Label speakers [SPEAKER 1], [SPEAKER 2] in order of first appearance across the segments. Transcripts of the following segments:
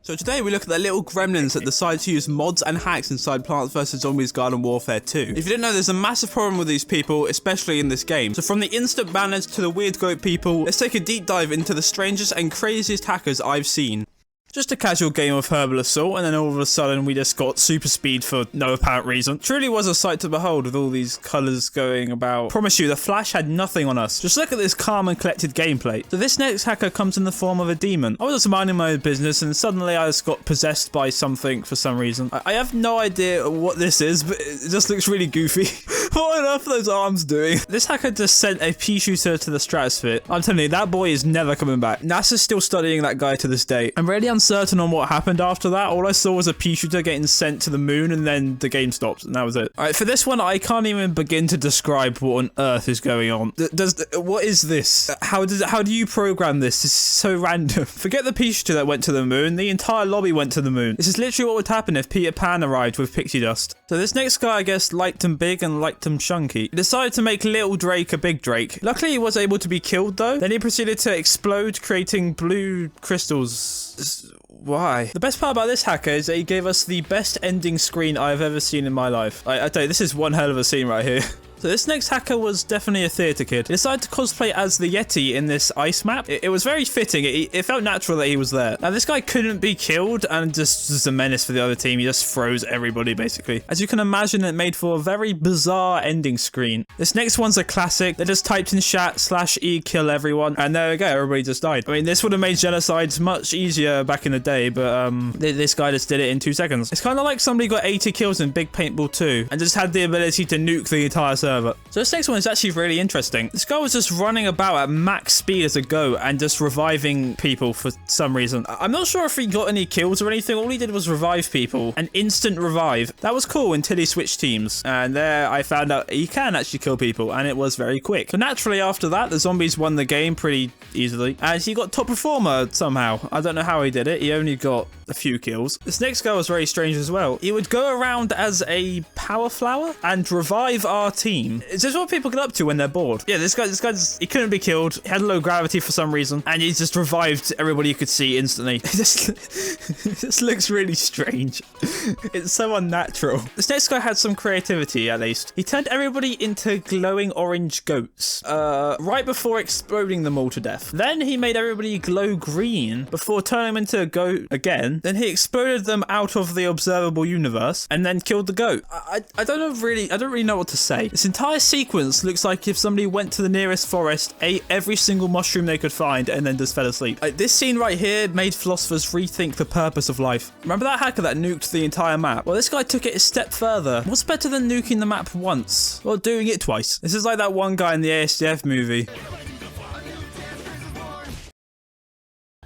[SPEAKER 1] So today we look at the little gremlins that decide to use mods and hacks inside Plants vs Zombies Garden Warfare 2. If you didn't know, there's a massive problem with these people, especially in this game. So from the instant banners to the weird goat people, let's take a deep dive into the strangest and craziest hackers I've seen. Just a casual game of Herbal Assault, and then all of a sudden we just got super speed for no apparent reason. Truly was a sight to behold with all these colours going about. Promise you, the flash had nothing on us. Just look at this calm and collected gameplay. So this next hacker comes in the form of a demon. I was just minding my own business and suddenly I just got possessed by something for some reason. I have no idea what this is, but it just looks really goofy. What on earth are those arms doing? This hacker just sent a pea shooter to the stratosphere. I'm telling you, that boy is never coming back. NASA's still studying that guy to this day. I'm really uncertain on what happened after that. All I saw was a pea shooter getting sent to the moon and then the game stopped and that was it. Alright, for this one, I can't even begin to describe what on earth is going on. What is this? How do you program this? This is so random. Forget the pea shooter that went to the moon. The entire lobby went to the moon. This is literally what would happen if Peter Pan arrived with pixie dust. So this next guy, I guess, liked him big and liked him chunky. He decided to make Little Drake a big Drake. Luckily, he was able to be killed though. Then he proceeded to explode, creating blue crystals. Why? The best part about this hacker is that he gave us the best ending screen I've ever seen in my life. I tell you, this is one hell of a scene right here. So this next hacker was definitely a theatre kid. He decided to cosplay as the Yeti in this ice map. It was very fitting. It felt natural that he was there. Now this guy couldn't be killed and just a menace for the other team. He just froze everybody basically. As you can imagine, it made for a very bizarre ending screen. This next one's a classic. They just typed in chat /E kill everyone and there we go, everybody just died. I mean, this would have made genocides much easier back in the day, but this guy just did it in 2 seconds. It's kind of like somebody got 80 kills in Big Paintball 2 and just had the ability to nuke the entire server. So this next one is actually really interesting. This guy was just running about at max speed as a goat and just reviving people for some reason. I'm not sure if he got any kills or anything. All he did was revive people. An instant revive. That was cool until he switched teams. And there I found out he can actually kill people and it was very quick. So naturally after that, the zombies won the game pretty easily. And he got top performer somehow. I don't know how he did it. He only got a few kills. This next guy was very strange as well. He would go around as a power flower and revive our team. Is this what people get up to when they're bored? Yeah, this guy, he couldn't be killed. He had low gravity for some reason, and he just revived everybody you could see instantly. This looks really strange. It's so unnatural. This next guy had some creativity, at least. He turned everybody into glowing orange goats, right before exploding them all to death. Then he made everybody glow green before turning them into a goat again. Then he exploded them out of the observable universe, and then killed the goat. I don't really know what to say. This entire sequence looks like if somebody went to the nearest forest, ate every single mushroom they could find, and then just fell asleep. This scene right here made philosophers rethink the purpose of life. Remember that hacker that nuked the entire map? Well, this guy took it a step further. What's better than nuking the map once? Well, doing it twice. This is like that one guy in the ASDF movie.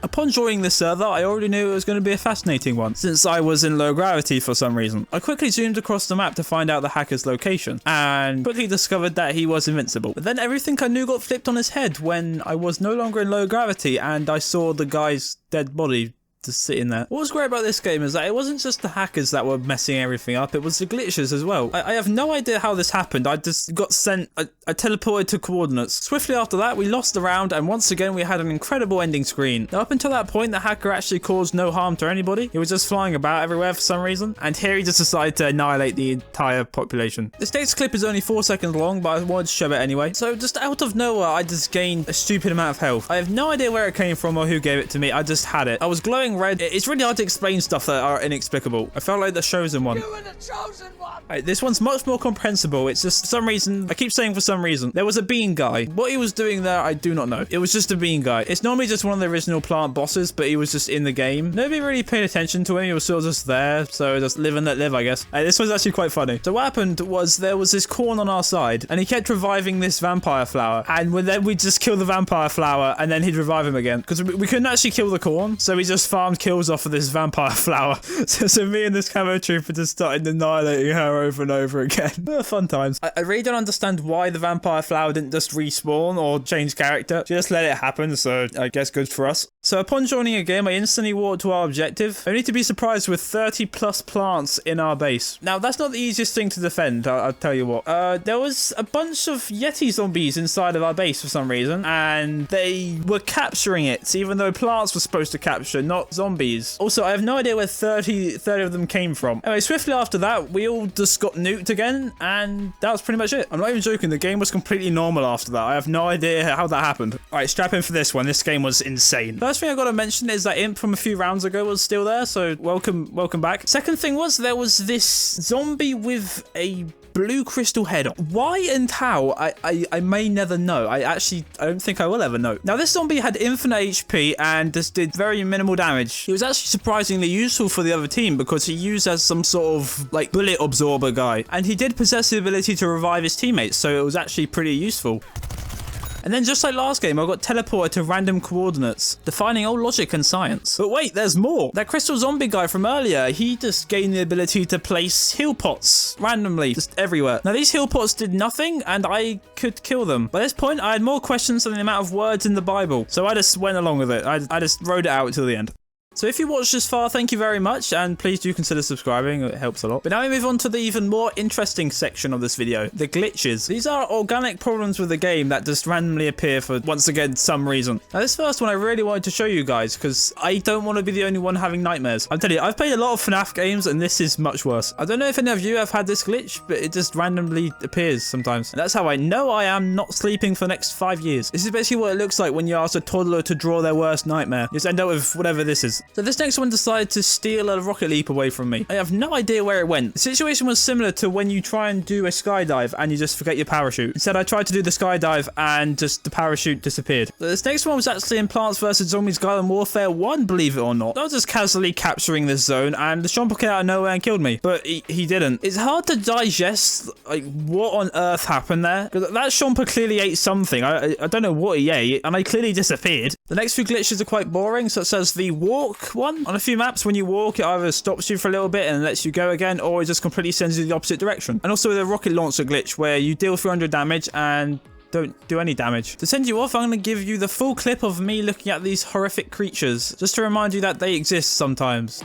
[SPEAKER 1] Upon joining this server, I already knew it was going to be a fascinating one, since I was in low gravity for some reason. I quickly zoomed across the map to find out the hacker's location, and quickly discovered that he was invincible. But then everything I knew got flipped on his head when I was no longer in low gravity and I saw the guy's dead body just sitting there. What was great about this game is that it wasn't just the hackers that were messing everything up, it was the glitches as well. I have no idea how this happened. I just got sent, I teleported to coordinates. Swiftly after that, we lost the round, and once again we had an incredible ending screen. Now up until that point, the hacker actually caused no harm to anybody. He was just flying about everywhere for some reason, and here he just decided to annihilate the entire population. This next clip is only 4 seconds long, but I wanted to show it anyway. So just out of nowhere, I just gained a stupid amount of health. I have no idea where it came from or who gave it to me. I just had it. I was glowing red. It's really hard to explain stuff that are inexplicable. I felt like the chosen one. You were the chosen one. Right, this one's much more comprehensible. It's just for some reason, I keep saying for some reason, there was a bean guy. What he was doing there, I do not know. It was just a bean guy. It's normally just one of the original plant bosses, but he was just in the game. Nobody really paid attention to him. He was sort of just there. So just live and let live, I guess. This was actually quite funny. So what happened was there was this corn on our side, and he kept reviving this vampire flower. And then we'd just kill the vampire flower, and then he'd revive him again. Because we couldn't actually kill the corn, so we just farmed kills off of this vampire flower. So me and this camo trooper just started annihilating her over and over again. Fun times. I really don't understand why the vampire flower didn't just respawn or change character. She just let it happen, so I guess good for us. So upon joining a game, I instantly walked to our objective, only to be surprised with 30 plus plants in our base. Now that's not the easiest thing to defend, I'll tell you what. There was a bunch of yeti zombies inside of our base for some reason, and they were capturing it, even though plants were supposed to capture, not zombies. Also, I have no idea where 30 of them came from. Anyway, swiftly after that, we all just got nuked again, and that was pretty much it. I'm not even joking, the game was completely normal after that. I have no idea how that happened. Alright, strap in for this one. This game was insane. First thing I gotta mention is that imp from a few rounds ago was still there, so welcome back. Second thing was there was this zombie with a blue crystal head. Why and how, I may never know. I don't think I will ever know. Now, this zombie had infinite HP and just did very minimal damage. He was actually surprisingly useful for the other team because he used as some sort of like bullet absorber guy, and he did possess the ability to revive his teammates, so it was actually pretty useful. And then just like last game, I got teleported to random coordinates, defining old logic and science. But wait, there's more. That crystal zombie guy from earlier, he just gained the ability to place heal pots randomly, just everywhere. Now these heal pots did nothing and I could kill them. By this point, I had more questions than the amount of words in the Bible. So I just went along with it. I just wrote it out till the end. So if you watched this far, thank you very much, and please do consider subscribing, it helps a lot. But now we move on to the even more interesting section of this video, the glitches. These are organic problems with the game that just randomly appear for, once again, some reason. Now this first one I really wanted to show you guys, because I don't want to be the only one having nightmares. I'm telling you, I've played a lot of FNAF games, and this is much worse. I don't know if any of you have had this glitch, but it just randomly appears sometimes. And that's how I know I am not sleeping for the next 5 years. This is basically what it looks like when you ask a toddler to draw their worst nightmare. You just end up with whatever this is. So this next one decided to steal a rocket leap away from me. I have no idea where it went. The situation was similar to when you try and do a skydive and you just forget your parachute. Instead, I tried to do the skydive and just the parachute disappeared. This next one was actually in Plants vs. Zombies Garden Warfare 1, believe it or not. I was just casually capturing this zone and the Chomper came out of nowhere and killed me. But he didn't. It's hard to digest, like, what on earth happened there. Because that Chomper clearly ate something. I don't know what he ate, and I clearly disappeared. The next few glitches are quite boring, so it says the walk one. On a few maps, when you walk, it either stops you for a little bit and lets you go again, or it just completely sends you the opposite direction. And also the rocket launcher glitch, where you deal 300 damage and don't do any damage. To send you off, I'm going to give you the full clip of me looking at these horrific creatures, just to remind you that they exist sometimes.